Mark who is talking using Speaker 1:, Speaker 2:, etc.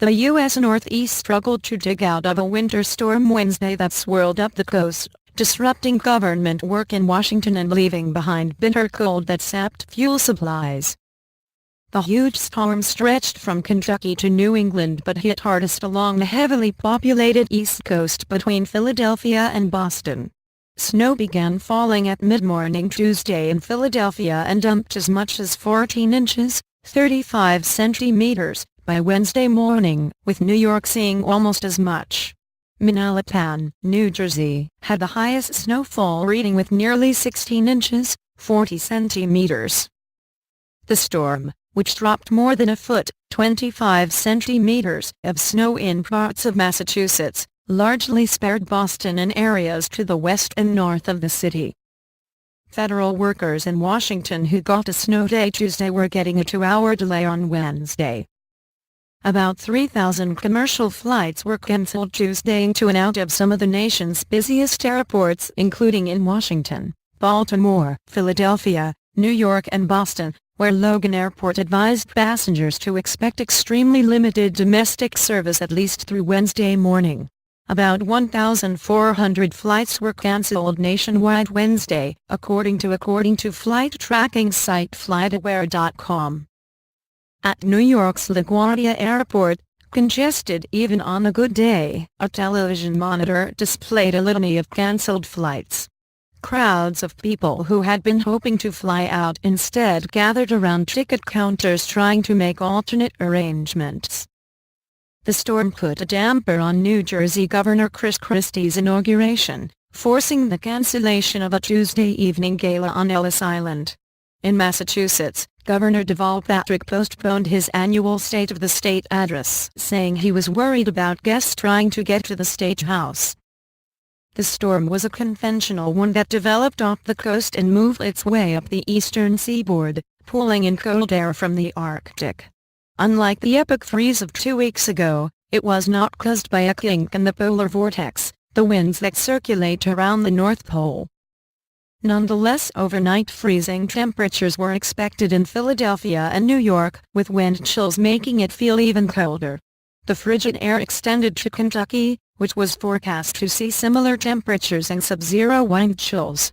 Speaker 1: The U.S. Northeast struggled to dig out of a winter storm Wednesday that swirled up the coast, disrupting government work in Washington and leaving behind bitter cold that sapped fuel supplies. The huge storm stretched from Kentucky to New England but hit hardest along the heavily populated East Coast between Philadelphia and Boston. Snow began falling at mid-morning Tuesday in Philadelphia and dumped as much as 14 inches, 35 centimeters, by Wednesday morning, with New York seeing almost as much. Manalapan, New Jersey, had the highest snowfall reading with nearly 16 inches, 40 centimeters. The storm, which dropped more than a foot, 25 centimeters, of snow in parts of Massachusetts, largely spared Boston and areas to the west and north of the city. Federal workers in Washington who got a snow day Tuesday were getting a 2-hour delay on Wednesday. About 3,000 commercial flights were canceled Tuesday to and out of some of the nation's busiest airports, including in Washington, Baltimore, Philadelphia, New York and Boston, where Logan Airport advised passengers to expect extremely limited domestic service at least through Wednesday morning. About 1,400 flights were canceled nationwide Wednesday, according to flight tracking site FlightAware.com. At New York's LaGuardia Airport, congested even on a good day, a television monitor displayed a litany of canceled flights. Crowds of people who had been hoping to fly out instead gathered around ticket counters trying to make alternate arrangements. The storm put a damper on New Jersey Governor Chris Christie's inauguration, forcing the cancellation of a Tuesday evening gala on Ellis Island. In Massachusetts, Governor Deval Patrick postponed his annual State of the State address, saying he was worried about guests trying to get to the State House. The storm was a conventional one that developed off the coast and moved its way up the eastern seaboard, pulling in cold air from the Arctic. Unlike the epic freeze of 2 weeks ago, it was not caused by a kink in the polar vortex, the winds that circulate around the North Pole. Nonetheless, overnight freezing temperatures were expected in Philadelphia and New York, with wind chills making it feel even colder. The frigid air extended to Kentucky, which was forecast to see similar temperatures and sub-zero wind chills.